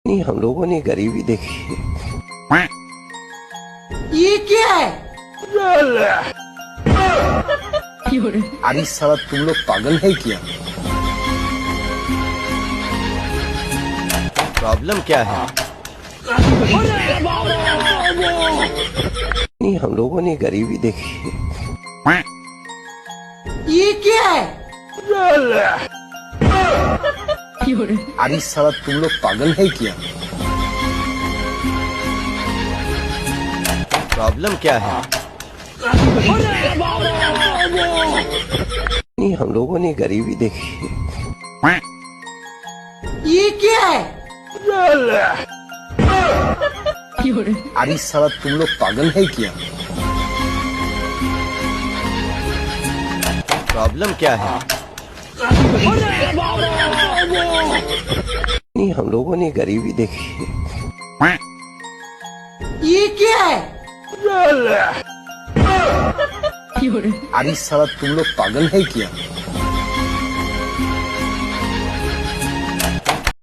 नहीं, हम लोगों ने गरीबी देखी। ये क्या है? अरे साला तुम लोग पागल है क्या? प्रॉब्लम क्या है? नहीं, हम लोगों ने गरीबी देखी। ये क्या है? अरे साला तुम लोग पागल है क्या? प्रॉब्लम क्या है? नहीं, हम लोगों ने गरीबी देखी। ये क्या है? अरे साला तुम लोग पागल है क्या? प्रॉब्लम क्या है? नहीं, हम लोगों ने गरीबी देखी। ये क्या है? अरे साला तुम लोग पागल है क्या?